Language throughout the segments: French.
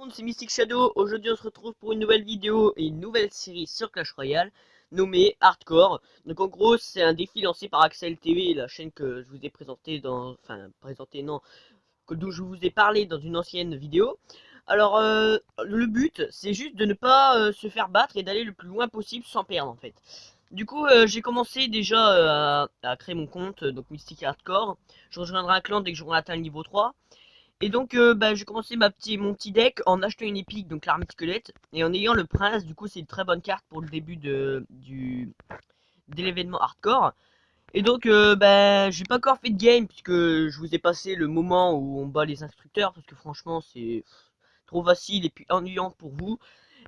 Monde, c'est Mystic Shadow. Aujourd'hui, on se retrouve pour une nouvelle vidéo et une nouvelle série sur Clash Royale nommée Hardcore. Donc, en gros, c'est un défi lancé par Axel TV, la chaîne que je vous ai présentée non, d'où je vous ai parlé dans une ancienne vidéo. Alors, le but, c'est juste de ne pas se faire battre et d'aller le plus loin possible sans perdre en fait. Du coup, j'ai commencé déjà à créer mon compte, donc Mystic Hardcore. Je rejoindrai un clan dès que j'aurai atteint le niveau 3. Et donc, j'ai commencé mon petit deck en achetant une épique, donc l'armée de squelette, et en ayant le prince. Du coup, c'est une très bonne carte pour le début de l'événement hardcore. Et donc, j'ai pas encore fait de game, puisque je vous ai passé le moment où on bat les instructeurs, parce que franchement, c'est trop facile et puis ennuyant pour vous.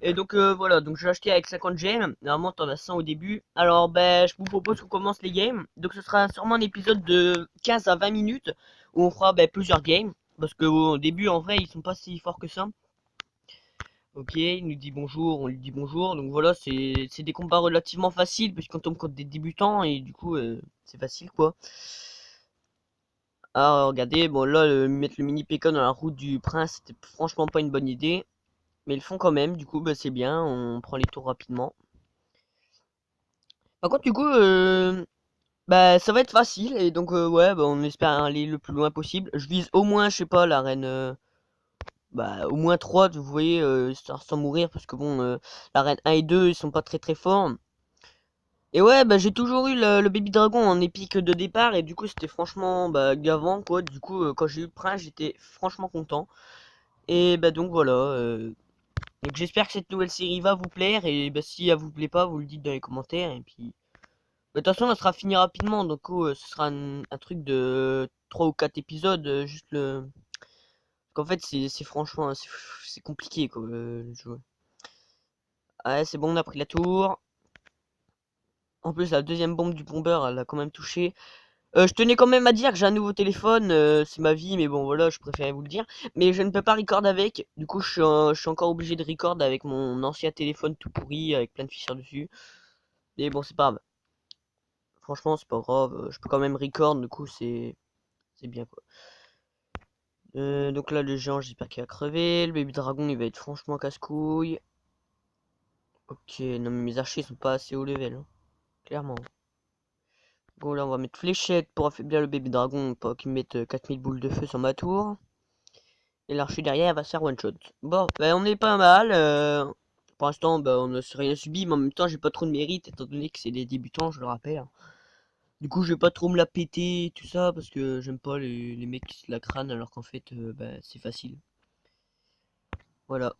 Et donc, voilà, donc je l'ai acheté avec 50 gemmes. Normalement, t'en as 100 au début. Alors, je vous propose qu'on commence les games. Donc, ce sera sûrement un épisode de 15 à 20 minutes où on fera plusieurs games. Parce que au début, en vrai, ils sont pas si forts que ça. Ok, il nous dit bonjour, on lui dit bonjour. Donc voilà, c'est des combats relativement faciles, puisqu'on tombe contre des débutants, et du coup, c'est facile, quoi. Ah, regardez, bon là, mettre le mini PK dans la route du prince, c'était franchement pas une bonne idée. Mais ils le font quand même, du coup, c'est bien, on prend les tours rapidement. Par contre, du coup, ça va être facile, et donc, ouais, on espère aller le plus loin possible. Je vise au moins, je sais pas, la reine... au moins 3, vous voyez, sans mourir, parce que bon, la reine 1 et 2, ils sont pas très très forts. Et ouais, j'ai toujours eu le baby dragon en épique de départ, et du coup, c'était franchement, gavant, quoi. Du coup, quand j'ai eu le prince, j'étais franchement content. Et donc voilà, donc j'espère que cette nouvelle série va vous plaire, et si elle vous plaît pas, vous le dites dans les commentaires, et puis... De toute façon, elle sera finie rapidement, donc ce sera un truc de 3 ou 4 épisodes, juste le... Qu'en fait, c'est franchement, c'est compliqué, quoi, le jeu. Ouais, c'est bon, on a pris la tour. En plus, la deuxième bombe du bombeur, elle a quand même touché. Je tenais quand même à dire que j'ai un nouveau téléphone, c'est ma vie, mais bon, voilà, je préférais vous le dire. Mais je ne peux pas record avec, du coup, je suis encore obligé de record avec mon ancien téléphone tout pourri, avec plein de fichiers dessus. Mais bon, c'est pas grave. Franchement, c'est pas grave, je peux quand même record, du coup, c'est bien, quoi. Donc là, le géant, j'espère qu'il va crever. Le baby dragon, il va être franchement casse-couille. Ok, non, mais mes archers sont pas assez haut level, hein, clairement. Bon, là, on va mettre fléchette pour affaiblir le baby dragon, pas qu'il mette 4000 boules de feu sur ma tour. Et l'archer derrière va se faire one shot. Bon, on est pas mal. Pour l'instant, on n'a rien subi, mais en même temps, j'ai pas trop de mérite, étant donné que c'est des débutants, je le rappelle. Du coup, je vais pas trop me la péter, tout ça, parce que j'aime pas les mecs qui se la crânent, alors qu'en fait, c'est facile. Voilà.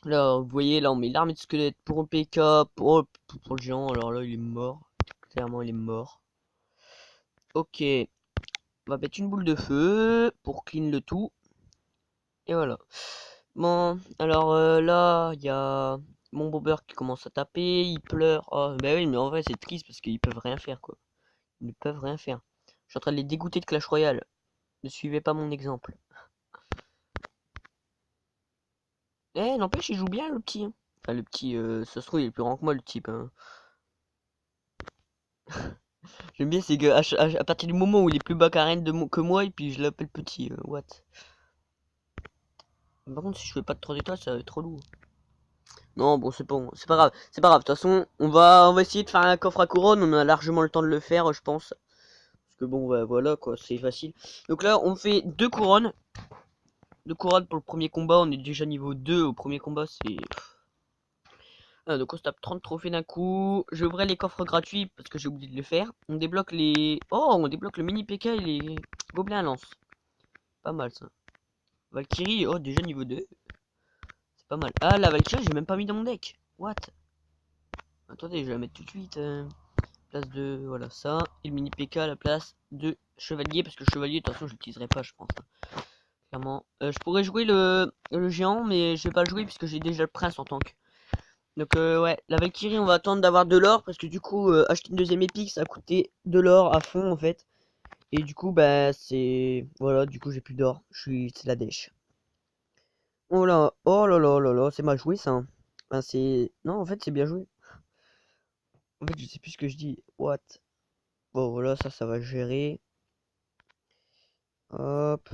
Là, vous voyez, là, on met l'armée de squelette pour un PK, pour le géant. Alors là, il est mort. Clairement, il est mort. Ok. On va mettre une boule de feu pour clean le tout. Et voilà. Bon, alors là, il y a mon bomber qui commence à taper. Il pleure. Oh, bah oui, mais en vrai, c'est triste parce qu'ils peuvent rien faire, quoi. Ils ne peuvent rien faire. Je suis en train de les dégoûter de Clash Royale. Ne suivez pas mon exemple. Eh, n'empêche, il joue bien, le petit, hein. Enfin, le petit, ça se trouve, il est plus grand que moi, le type, hein. J'aime bien, c'est que à partir du moment où il est plus bas qu'Arène que moi, et puis je l'appelle petit, what. Par contre, si je fais pas de 3 étoiles, ça va être trop lourd. Non, bon, c'est bon, c'est pas grave. C'est pas grave, de toute façon, on va essayer de faire un coffre à couronne, on a largement le temps de le faire, je pense. Parce que bon, voilà, quoi, c'est facile. Donc là, on fait 2 couronnes. 2 couronnes pour le premier combat, on est déjà niveau 2 au premier combat, c'est... Ah, donc on se tape 30 trophées d'un coup. J'ouvrais les coffres gratuits parce que j'ai oublié de le faire. On débloque les... Oh, on débloque le mini PK et les gobelins à lance. Pas mal ça. Valkyrie, oh déjà niveau 2. C'est pas mal. Ah, la Valkyrie, j'ai même pas mis dans mon deck. What? Attendez, je vais la mettre tout de suite. Place de... Voilà ça. Et le mini PK à la place de chevalier. Parce que le chevalier, de toute façon, je l'utiliserai pas, je pense, hein. Clairement. Je pourrais jouer le géant, mais je vais pas le jouer puisque j'ai déjà le prince en tank. Donc ouais, la Valkyrie, on va attendre d'avoir de l'or parce que du coup, acheter une deuxième épique, ça a coûté de l'or à fond en fait. Et du coup, c'est... Voilà, du coup, j'ai plus d'or. C'est la dèche. Oh là là là là, c'est mal joué ça, hein. C'est... Non, en fait, c'est bien joué. En fait, je sais plus ce que je dis. What? Bon, voilà, ça va gérer. Hop.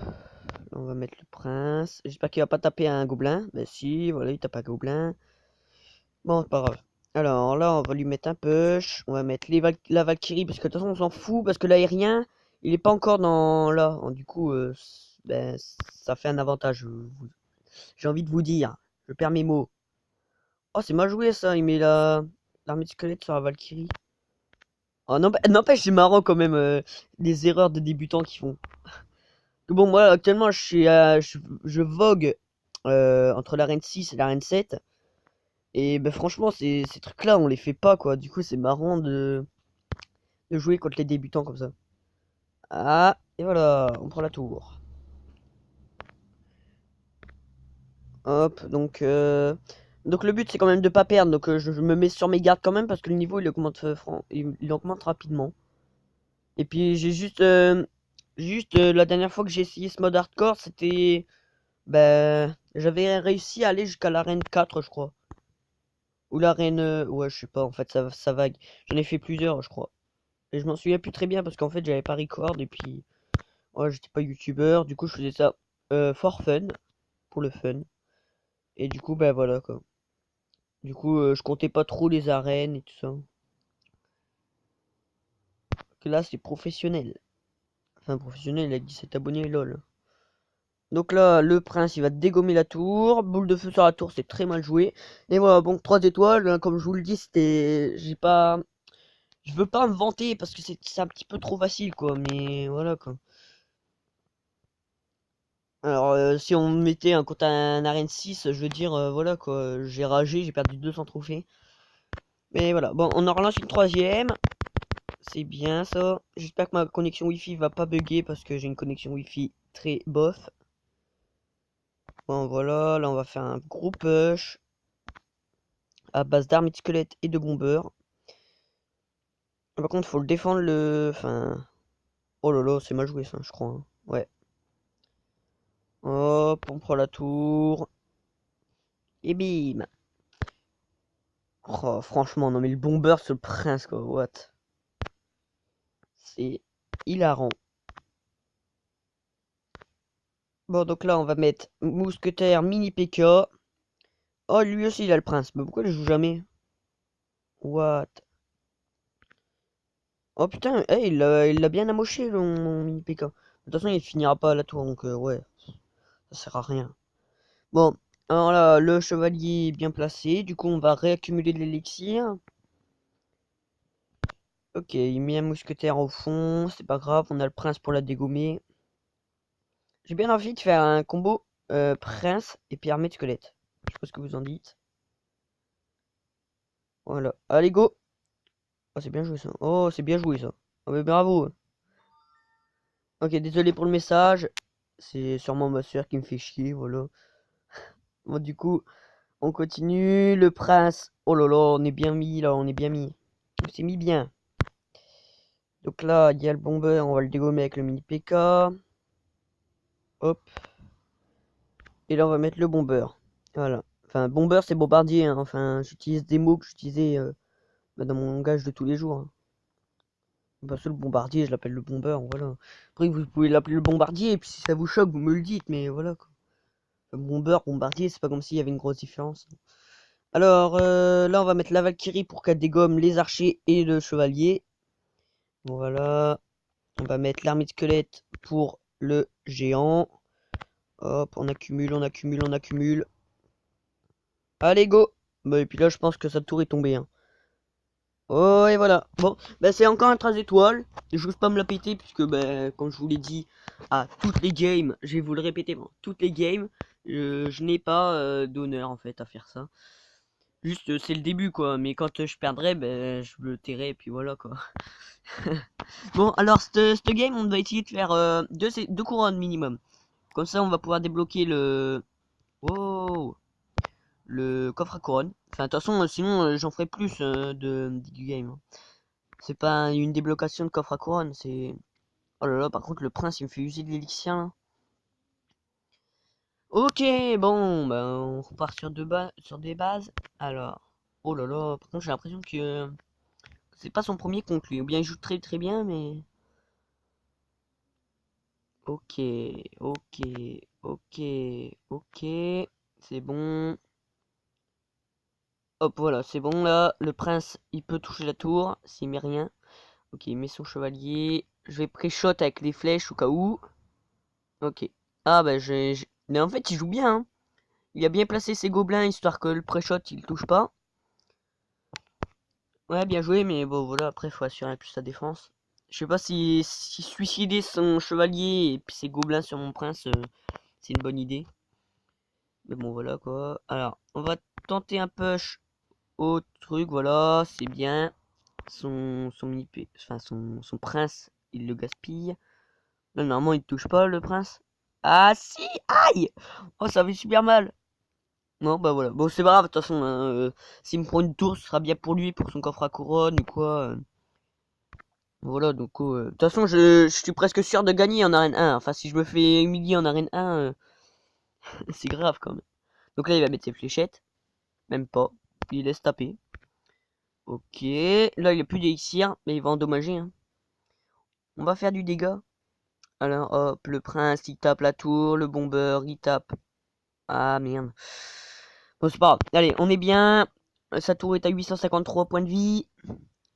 Là, on va mettre le prince. J'espère qu'il va pas taper un gobelin. Mais si, voilà, il tape un gobelin. Bon, c'est pas grave. Alors là, on va lui mettre un push. On va mettre la Valkyrie parce que de toute façon, on s'en fout. Parce que l'aérien, il est pas encore dans là. Du coup, ben, ça fait un avantage. J'ai envie de vous dire. Je perds mes mots. Oh, c'est mal joué ça. Il met l'armée de squelette sur la Valkyrie. Oh, n'empêche, c'est marrant quand même. Les erreurs de débutants qu'ils font. Bon, moi, actuellement, je vogue entre l'arène 6 et l'arène 7. Et ben, franchement, ces trucs-là, on les fait pas, quoi. Du coup, c'est marrant de jouer contre les débutants comme ça. Ah, et voilà, on prend la tour. Hop, donc le but, c'est quand même de pas perdre. Donc, je me mets sur mes gardes quand même parce que le niveau, il augmente, il augmente rapidement. Et puis, la dernière fois que j'ai essayé ce mode hardcore, c'était... Ben, j'avais réussi à aller jusqu'à l'arène 4, je crois. Ou l'arène... ouais, je sais pas, en fait, ça vague. J'en ai fait plusieurs, je crois. Et je m'en souviens plus très bien parce qu'en fait, j'avais pas record et puis... Ouais, j'étais pas youtubeur, du coup, je faisais ça for fun, pour le fun. Et du coup, ben voilà, quoi. Du coup, je comptais pas trop les arènes et tout ça. Que là, c'est professionnel. Enfin, professionnel, il a 17 abonnés, lol. Donc là, le prince, il va dégommer la tour. Boule de feu sur la tour, c'est très mal joué. Et voilà, bon, 3 étoiles, hein, comme je vous le dis, c'était... J'ai pas... Je veux pas me vanter parce que c'est un petit peu trop facile, quoi. Mais voilà, quoi. Alors, si on me mettait un contre un arène 6, je veux dire, voilà, quoi. J'ai ragé, j'ai perdu 200 trophées. Mais voilà, bon, on en relance une troisième. C'est bien, ça. J'espère que ma connexion Wi-Fi va pas bugger parce que j'ai une connexion Wi-Fi très bof. Bon, voilà, là, on va faire un gros push à base d'armes et de squelettes et de bombeurs. Par contre, faut le défendre Enfin... Oh là là, c'est mal joué ça, je crois, hein. Ouais. Hop, on prend la tour. Et bim. Oh, franchement, non mais le bomber, ce prince, quoi. What? C'est hilarant. Bon, donc là, on va mettre mousquetaire mini PK. Oh, lui aussi, il a le prince. Mais pourquoi il joue jamais? What? Oh putain, il l'a bien amoché, mon mini PK. De toute façon, il finira pas à la tour, donc ouais, ça sert à rien. Bon, alors là, le chevalier est bien placé. Du coup, on va réaccumuler de l'élixir. Ok, il met un mousquetaire au fond. C'est pas grave, on a le prince pour la dégommer. J'ai bien envie de faire un combo prince et puis armée de squelette. Je sais pas ce que vous en dites. Voilà. Allez, go! Oh, c'est bien joué ça. Oh, c'est bien joué ça. Oh, mais bravo. Ok, désolé pour le message. C'est sûrement ma soeur qui me fait chier, voilà. Bon, du coup, on continue. Le prince. Oh là là, on est bien mis là, on est bien mis. On s'est mis bien. Donc là, il y a le bomber, on va le dégommer avec le mini PK. Hop. Et là, on va mettre le bomber. Voilà. Enfin, bomber, c'est bombardier, hein. Enfin, j'utilise des mots que j'utilisais dans mon langage de tous les jours, hein. Parce que le bombardier, je l'appelle le bomber, voilà. Après, vous pouvez l'appeler le bombardier, et puis si ça vous choque, vous me le dites, mais voilà, quoi. Bomber, bombardier, c'est pas comme s'il y avait une grosse différence. Alors, là, on va mettre la Valkyrie pour qu'elle dégomme les archers et le chevalier. Voilà. On va mettre l'armée de squelette pour le géant. Hop, on accumule, on accumule, on accumule. Allez, go! Bah, et puis là, je pense que sa tour est tombée, hein. Oh, et voilà. Bon, bah, c'est encore un 13 étoiles. Je n'ose pas me la péter, puisque, bah, comme je vous l'ai dit, à toutes les games, je vais vous le répéter, bon, toutes les games, je n'ai pas d'honneur, en fait, à faire ça. Juste, c'est le début, quoi. Mais quand je perdrai, ben, je le tairai, et puis voilà, quoi. Bon, alors, cette game, on va essayer de faire deux couronnes minimum. Comme ça, on va pouvoir débloquer le... Oh, le coffre à couronne. Enfin, de toute façon, sinon, j'en ferai plus du game, hein. C'est pas une déblocation de coffre à couronne, c'est... Oh là là, par contre, le prince, il me fait user de l'élixir, là. Ok, bon, ben, on repart sur des bases. Alors, oh là là, par contre, j'ai l'impression que c'est pas son premier compte, lui. Ou bien, il joue très très bien, mais... Ok, ok, ok, ok. C'est bon. Hop, voilà, c'est bon là. Le prince, il peut toucher la tour s'il met rien. Ok, il met son chevalier. Je vais pré-shot avec les flèches au cas où. Ok. Ah bah mais en fait, il joue bien, hein. Il a bien placé ses gobelins histoire que le pré-shot il touche pas. Ouais, bien joué, mais bon voilà, après faut assurer plus sa défense. Je sais pas si suicider son chevalier et puis ses gobelins sur mon prince, c'est une bonne idée. Mais bon voilà quoi. Alors, on va tenter un push au truc, voilà, c'est bien. Son mini enfin son prince, il le gaspille. Là, normalement il touche pas le prince. Ah si, aïe! Oh ça fait super mal. Non bah voilà. Bon c'est pas grave, de toute façon, hein, s'il me prend une tour, ce sera bien pour lui, pour son coffre à couronne ou quoi. Voilà, donc de toute façon je suis presque sûr de gagner en arène 1. Enfin si je me fais humilier en arène 1, c'est grave quand même. Donc là il va mettre ses fléchettes. Même pas. Il laisse taper. Ok. Là il a plus d'élixir, mais il va endommager, hein. On va faire du dégât. Alors hop, le prince il tape la tour, le bombeur il tape. Ah merde. Bon c'est pas grave. Allez, on est bien. Sa tour est à 853 points de vie.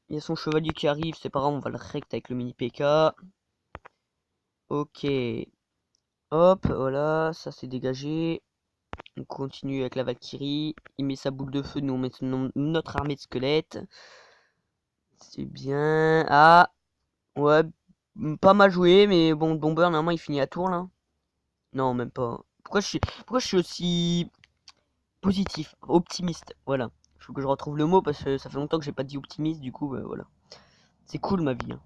Il y a son chevalier qui arrive, c'est pas grave, on va le rect avec le mini PK. Ok. Hop, voilà, ça c'est dégagé. On continue avec la Valkyrie. Il met sa boule de feu, nous on met notre armée de squelettes. C'est bien. Ah, ouais, pas mal joué, mais bon, le bomber, normalement il finit à tour là. Non, même pas. Pourquoi je suis aussi positif, optimiste, voilà. Il faut que je retrouve le mot parce que ça fait longtemps que j'ai pas dit optimiste, du coup, bah, voilà. C'est cool ma vie, hein.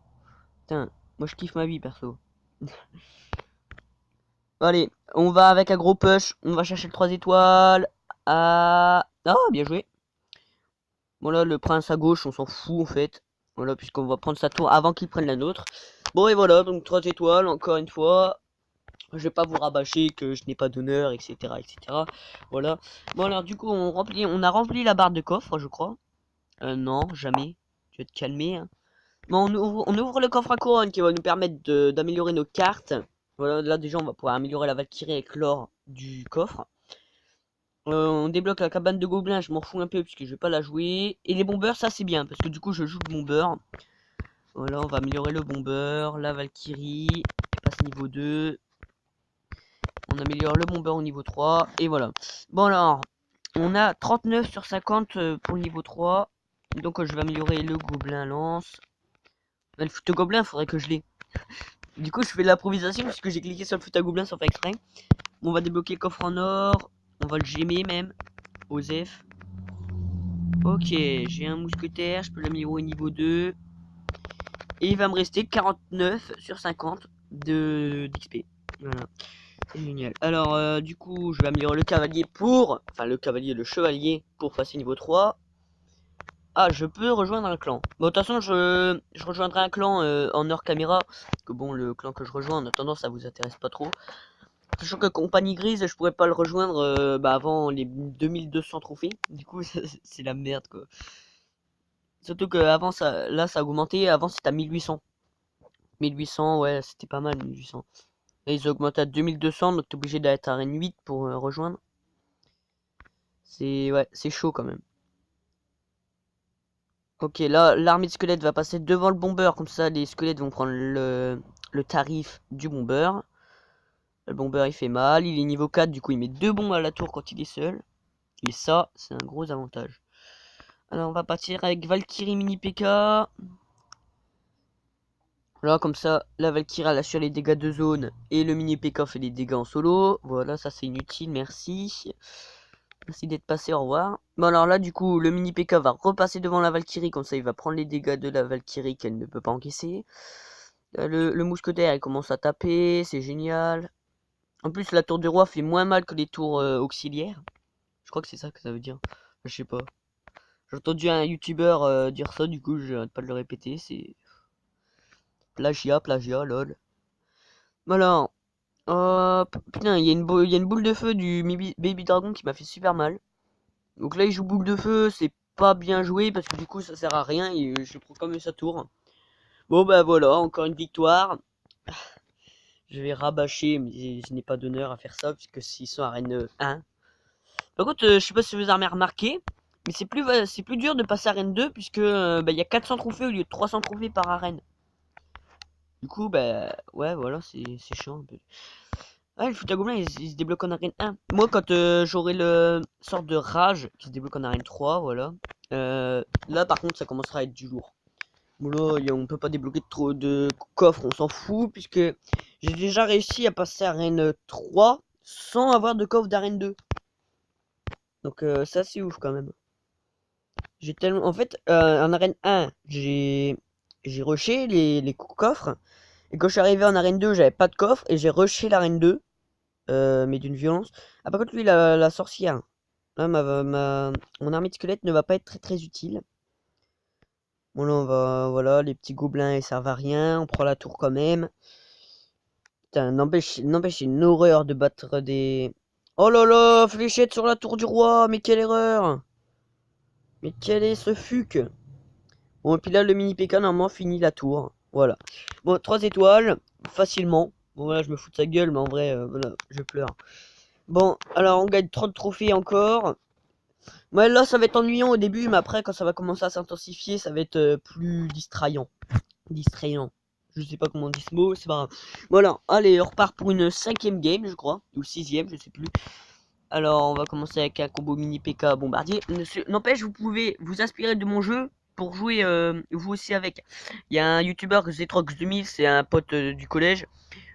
Putain, moi je kiffe ma vie perso. Allez, on va avec un gros push, on va chercher le 3 étoiles. Ah, ah, bien joué. Voilà, le prince à gauche, on s'en fout en fait. Voilà, puisqu'on va prendre sa tour avant qu'il prenne la nôtre. Bon, et voilà, donc 3 étoiles, encore une fois. Je vais pas vous rabâcher que je n'ai pas d'honneur, etc., etc. Voilà. Bon, alors, du coup, on a rempli la barre de coffre, je crois. Non, jamais. Tu vas te calmer, hein. Bon, on ouvre le coffre à couronne qui va nous permettre d'améliorer nos cartes. Voilà, là, déjà, on va pouvoir améliorer la Valkyrie avec l'or du coffre. On débloque la cabane de gobelins, je m'en fous un peu puisque je vais pas la jouer. Et les bombeurs, ça c'est bien parce que du coup je joue le bomber. Voilà, on va améliorer le bomber, la Valkyrie, elle passe niveau 2. On améliore le bomber au niveau 3. Et voilà. Bon alors, on a 39 sur 50 pour le niveau 3. Donc je vais améliorer le gobelin lance. Le foot gobelin, faudrait que je l'ai. Du coup je fais de l'improvisation puisque j'ai cliqué sur le foot à gobelin sans faire exprès. On va débloquer le coffre en or. On va le gemmer même. Osef. Ok, j'ai un mousquetaire, je peux l'améliorer au niveau 2. Et il va me rester 49 sur 50 d'XP. Voilà, c'est génial. Alors, du coup, je vais améliorer le cavalier pour... Enfin, le chevalier pour passer niveau 3. Ah, je peux rejoindre un clan. Bon, de toute façon, je rejoindrai un clan en hors caméra. Parce que bon, le clan que je rejoins, en attendant, ça vous intéresse pas trop. Sachant que compagnie grise, je pourrais pas le rejoindre avant les 2200 trophées. Du coup, c'est la merde, quoi. Surtout que avant ça, là ça a augmenté, avant c'était à 1800. 1800, ouais, c'était pas mal 1800. Là ils ont augmenté à 2200, donc t'es obligé d'être à Arène 8 pour rejoindre. C'est, ouais, c'est chaud quand même. Ok, là l'armée de squelettes va passer devant le bomber, comme ça les squelettes vont prendre le tarif du bomber. Le bomber il fait mal, il est niveau 4, du coup il met 2 bombes à la tour quand il est seul. Et ça, c'est un gros avantage. Alors on va partir avec Valkyrie mini PK. Là, comme ça, la Valkyrie elle assure les dégâts de zone et le mini PK fait les dégâts en solo. Voilà, ça c'est inutile, merci. Merci d'être passé, au revoir. Bon, alors là, du coup, le mini PK va repasser devant la Valkyrie, comme ça il va prendre les dégâts de la Valkyrie qu'elle ne peut pas encaisser. Le mousquetaire il commence à taper, c'est génial. En plus, la tour du roi fait moins mal que les tours auxiliaires. Je crois que c'est ça que ça veut dire. Je sais pas. J'ai entendu un youtubeur dire ça, du coup, je n'arrête pas de le répéter. C'est plagiat, plagiat, lol. Voilà. Hop, putain, il y a une boule de feu du Baby Dragon qui m'a fait super mal. Donc là, il joue boule de feu, c'est pas bien joué parce que du coup, ça sert à rien et je prends quand même sa tour. Bon, bah voilà, encore une victoire. Je vais rabâcher, mais je n'ai pas d'honneur à faire ça, puisque s'ils sont arène 1. Par contre, je sais pas si vous avez remarqué, mais c'est plus dur de passer arène 2, puisque bah, il y a 400 trophées au lieu de 300 trophées par arène. Du coup, bah, ouais, voilà, c'est chiant un peu. Ah, le foot à gobelins, il se débloque en arène 1. Moi, quand j'aurai le sort de rage qui se débloque en arène 3, voilà. Là, par contre, ça commencera à être du lourd. Bon, là, on peut pas débloquer trop de coffres, on s'en fout, puisque j'ai déjà réussi à passer arène 3 sans avoir de coffre d'arène 2. Donc, ça, c'est ouf quand même. J'ai tellement. En fait, en arène 1, j'ai rushé les coffres. Et quand je suis arrivé en arène 2, j'avais pas de coffre. Et j'ai rushé l'arène 2. Mais d'une violence. Ah, par contre, lui, la sorcière. Là, mon armée de squelettes ne va pas être très très utile. Bon, là, on va. Voilà, les petits gobelins, ils servent à rien. On prend la tour quand même. Putain, n'empêche, c'est une horreur de battre des. Oh là là, fléchette sur la tour du roi. Mais quelle erreur! Mais quel est ce fuck? Bon, et puis là, le mini PK, normalement, finit la tour. Voilà. Bon, 3 étoiles, facilement. Bon, voilà, je me fous de sa gueule, mais en vrai, voilà, je pleure. Bon, alors, on gagne 30 trophées encore. Ouais, là, ça va être ennuyant au début, mais après, quand ça va commencer à s'intensifier, ça va être plus distrayant. Distrayant. Je sais pas comment on dit ce mot, c'est pas grave. Voilà, allez, on repart pour une 5ème game, je crois. Ou 6ème, je sais plus. Alors, on va commencer avec un combo mini PK bombardier. N'empêche, vous pouvez vous inspirer de mon jeu pour jouer vous aussi avec. Il y a un youtubeur Zetrox 2000, c'est un pote du collège.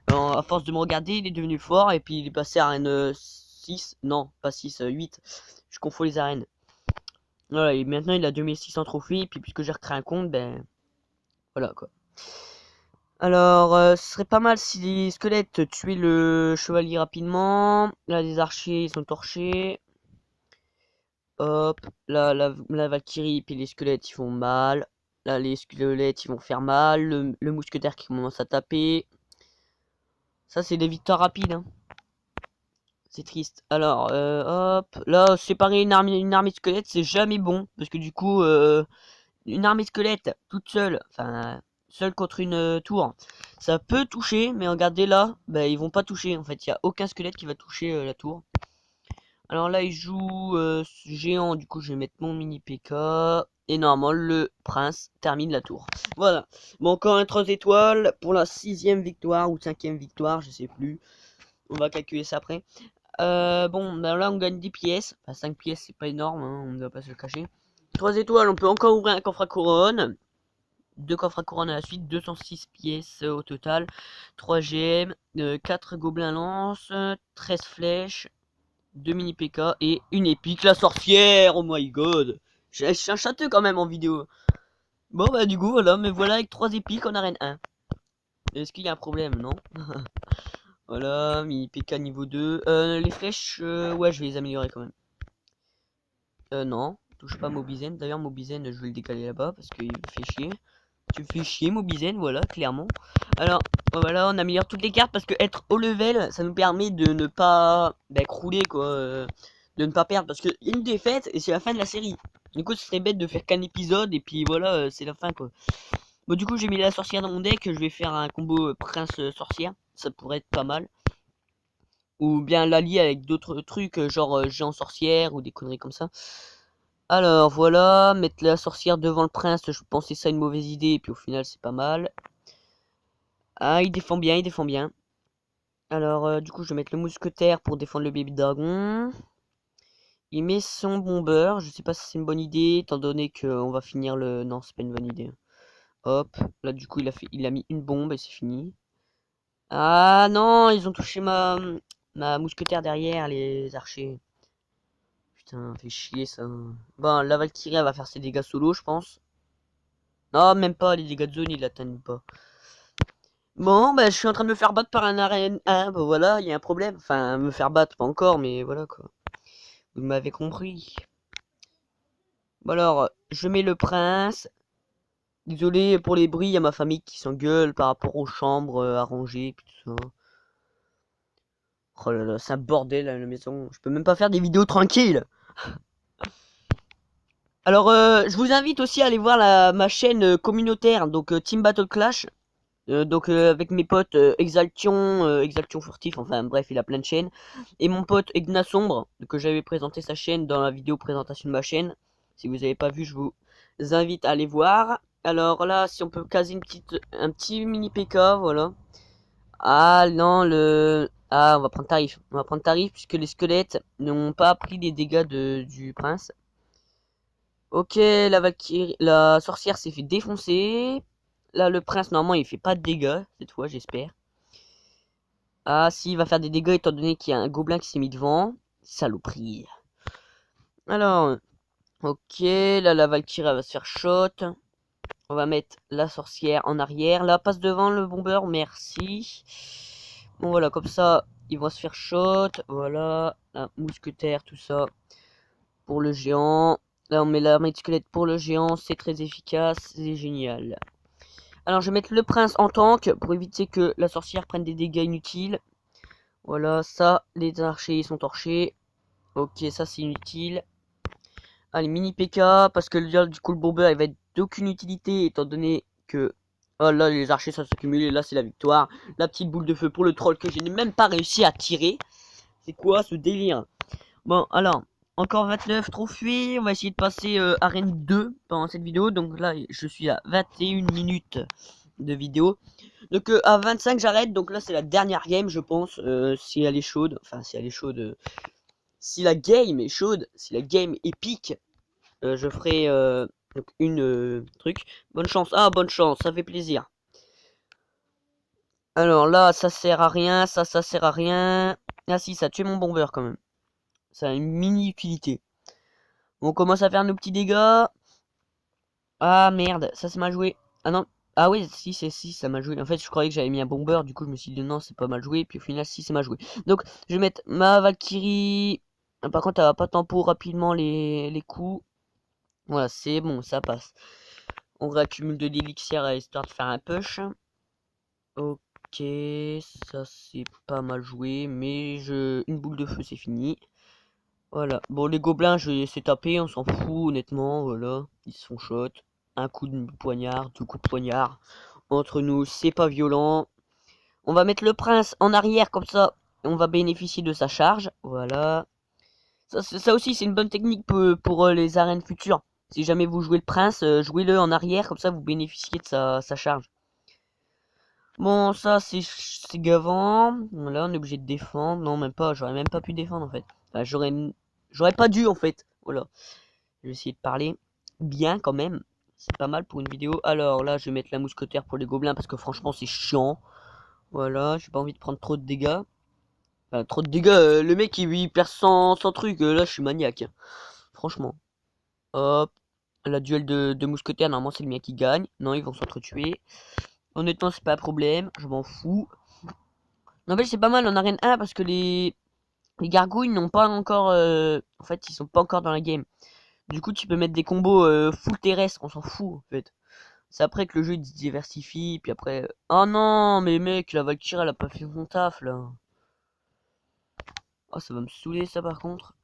À force de me regarder, il est devenu fort et puis il est passé à arène 6. Non, pas 6, 8. Je confonds les arènes. Voilà, et maintenant il a 2600 trophées. Et puis puisque j'ai recréé un compte, ben voilà quoi. Alors, ce serait pas mal si les squelettes tuaient le chevalier rapidement. Là, les archers ils sont torchés. Hop, là, la Valkyrie puis les squelettes ils font mal. Là, les squelettes ils vont faire mal. Le mousquetaire qui commence à taper. Ça, c'est des victoires rapides. Hein. C'est triste. Alors, hop. Là, séparer une armée de squelettes, c'est jamais bon. Parce que du coup, une armée de squelettes toute seule, enfin, seule contre une tour, ça peut toucher. Mais regardez là, bah, ils vont pas toucher. En fait, il n'y a aucun squelette qui va toucher la tour. Alors là, il joue géant, du coup, je vais mettre mon mini PK. Et normalement, le prince termine la tour. Voilà. Bon, encore un 3 étoiles pour la 6ème victoire ou 5ème victoire, je sais plus. On va calculer ça après. Bon, ben là, on gagne 10 pièces. Enfin, 5 pièces, c'est pas énorme, hein, on ne doit pas se le cacher. 3 étoiles, on peut encore ouvrir un coffre à couronne. 2 coffres à couronne à la suite, 206 pièces au total. 3 GM, 4 gobelins lance, 13 flèches. 2 mini PK et une épique, la sorcière. Oh my god, je suis un châteux quand même en vidéo. Bon bah du coup voilà, mais voilà avec 3 épiques en arène 1. Est-ce qu'il y a un problème? Non. Voilà, mini PK niveau 2. Les flèches, ouais je vais les améliorer quand même. Non, touche pas Mobizen. D'ailleurs Mobizen je vais le décaler là-bas parce qu'il me fait chier. Tu me fais chier Mobizen, voilà, clairement. Alors, voilà, on améliore toutes les cartes parce que être haut level, ça nous permet de ne pas crouler, quoi. De ne pas perdre parce que une défaite et c'est la fin de la série. Du coup, ce serait bête de faire qu'un épisode et puis voilà, c'est la fin, quoi. Bon, du coup, j'ai mis la sorcière dans mon deck. Je vais faire un combo prince-sorcière. Ça pourrait être pas mal. Ou bien l'allier avec d'autres trucs, genre géant sorcière ou des conneries comme ça. Alors voilà, mettre la sorcière devant le prince, je pensais ça une mauvaise idée, et puis au final c'est pas mal. Ah, il défend bien, il défend bien. Alors du coup je vais mettre le mousquetaire pour défendre le bébé dragon. Il met son bomber, je sais pas si c'est une bonne idée, étant donné qu'on va finir le... Non, c'est pas une bonne idée. Hop, là du coup il a mis une bombe et c'est fini. Ah non, ils ont touché ma mousquetaire derrière, les archers. Putain, fait chier ça. Bon, la Valkyrie elle va faire ses dégâts solo, je pense. Non, même pas, les dégâts de zone, ils l'atteignent pas. Bon, bah, je suis en train de me faire battre par un arène 1, bah voilà, il y a un problème. Enfin, me faire battre, pas encore, mais voilà quoi. Vous m'avez compris. Bon alors, je mets le prince. Désolé pour les bruits, il y a ma famille qui s'engueule par rapport aux chambres à ranger, et puis tout ça. Oh là là, c'est un bordel à la maison. Je peux même pas faire des vidéos tranquilles. Alors, je vous invite aussi à aller voir ma chaîne communautaire, donc Team Battle Clash. Donc avec mes potes Exaltion Furtif, enfin bref, il a plein de chaînes. Et mon pote Egna Sombre, que j'avais présenté sa chaîne dans la vidéo présentation de ma chaîne. Si vous n'avez pas vu, je vous invite à aller voir. Alors là, si on peut caser un petit mini PK, voilà. Ah non, Ah, on va prendre tarif. On va prendre tarif puisque les squelettes n'ont pas pris les dégâts du prince. Ok, la sorcière s'est fait défoncer. Là, le prince, normalement, il fait pas de dégâts, cette fois, j'espère. Ah, si, il va faire des dégâts étant donné qu'il y a un gobelin qui s'est mis devant. Saloperie. Alors, ok, là, la Valkyrie, elle va se faire shot. On va mettre la sorcière en arrière. Là, passe devant le bomber, merci. Bon, voilà, comme ça, ils vont se faire shot. Voilà, un mousquetaire, tout ça. Pour le géant. Là, on met l'armée de squelette pour le géant. C'est très efficace, c'est génial. Alors, je vais mettre le prince en tank pour éviter que la sorcière prenne des dégâts inutiles. Voilà, ça, les archers sont torchés. Ok, ça c'est inutile. Allez, mini PK, parce que du coup le bomber il va être d'aucune utilité étant donné que... Oh là, les archers ça s'accumule et là c'est la victoire. La petite boule de feu pour le troll que je n'ai même pas réussi à tirer. C'est quoi ce délire? Bon, alors, encore 29 trophées. On va essayer de passer arène 2 pendant cette vidéo. Donc là, je suis à 21 minutes de vidéo. Donc à 25 j'arrête. Donc là c'est la dernière game je pense. Si elle est chaude. Enfin si elle est chaude. Si la game est chaude. Si la game est épique. Je ferai donc une truc. Bonne chance. Ah bonne chance. Ça fait plaisir. Alors là ça sert à rien. Ça sert à rien. Ah si ça tue mon bomber quand même. Ça a une mini utilité. On commence à faire nos petits dégâts. Ah merde. Ça c'est mal joué. Ah non. Ah oui, si, ça m'a joué. En fait, je croyais que j'avais mis un bomber, du coup, je me suis dit non, c'est pas mal joué. Puis au final, si, c'est mal joué. Donc, je vais mettre ma Valkyrie. Par contre, elle va pas tempo rapidement les coups. Voilà, c'est bon, ça passe. On réaccumule de l'élixir histoire de faire un push. Ok, ça c'est pas mal joué, mais une boule de feu, c'est fini. Voilà. Bon, les gobelins, je vais laisser taper, on s'en fout, honnêtement. Voilà, ils se font shot. Un coup de poignard, deux coups de poignard. Entre nous, c'est pas violent. On va mettre le prince en arrière, comme ça, on va bénéficier de sa charge. Voilà. Ça aussi, c'est une bonne technique pour les arènes futures. Si jamais vous jouez le prince, jouez-le en arrière, comme ça, vous bénéficiez de sa charge. Bon, ça, c'est gavant. Là, on est obligé de défendre. Non, même pas. J'aurais même pas pu défendre, en fait. Enfin, j'aurais pas dû, en fait. Voilà. Je vais essayer de parler bien, quand même. C'est pas mal pour une vidéo. Alors, là, je vais mettre la mousquetaire pour les gobelins, parce que franchement, c'est chiant. Voilà, j'ai pas envie de prendre trop de dégâts. Enfin, trop de dégâts, le mec il perd 100 trucs, là je suis maniaque. Franchement. Hop. La duel de mousquetaires, normalement c'est le mien qui gagne. Non, ils vont s'entretuer. Honnêtement, c'est pas un problème, je m'en fous. En fait, c'est pas mal en arène 1 parce que les gargouilles n'ont pas encore. En fait, ils sont pas encore dans la game. Du coup, tu peux mettre des combos full terrestre, on s'en fout en fait. C'est après que le jeu il se diversifie, puis après. Oh non, mais mec, la Valkyrie elle a pas fait son taf là. Oh, ça va me saouler ça par contre.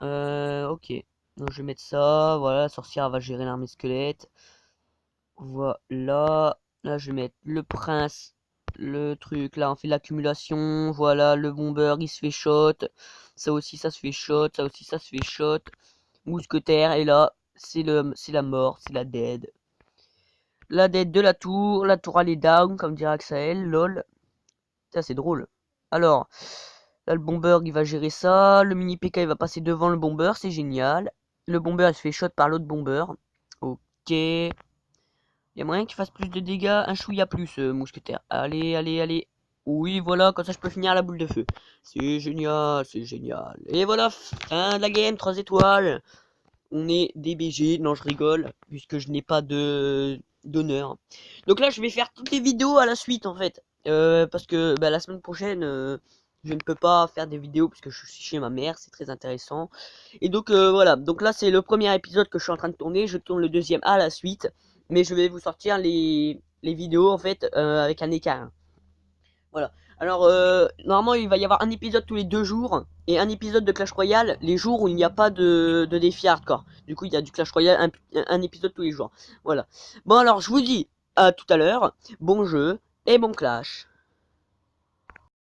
Ok. Donc je vais mettre ça. Voilà, la sorcière va gérer l'armée squelette. Voilà. Là, je vais mettre le prince. Le truc. Là, on fait l'accumulation. Voilà, le bomber, il se fait shot. Ça aussi, ça se fait shot. Ça aussi, ça se fait shot. Mousquetaire. Et là, c'est la mort. C'est la dead. La dead de la tour. La tour, elle est down, comme dirait Axael. Lol. Ça, c'est drôle. Alors. Là, le bomber, il va gérer ça. Le mini PK, il va passer devant le bomber. C'est génial. Le bomber, il se fait shot par l'autre bomber. Ok. Il y a moyen qu'il fasse plus de dégâts. Un chouïa plus, mousquetaire. Allez, allez, allez. Oui, voilà, comme ça, je peux finir la boule de feu. C'est génial, c'est génial. Et voilà, fin de la game, 3 étoiles. On est DBG. Non, je rigole, puisque je n'ai pas d'honneur. Donc là, je vais faire toutes les vidéos à la suite, en fait. Parce que bah, la semaine prochaine, je ne peux pas faire des vidéos parce que je suis chez ma mère, c'est très intéressant. Et donc voilà, donc là c'est le premier épisode que je suis en train de tourner, je tourne le deuxième à la suite. Mais je vais vous sortir les vidéos en fait avec un écart. Voilà. Alors normalement il va y avoir un épisode tous les 2 jours et un épisode de Clash Royale les jours où il n'y a pas de défi hardcore. Du coup il y a du Clash Royale, un épisode tous les jours. Voilà. Bon alors je vous dis à tout à l'heure, bon jeu Et bon clash.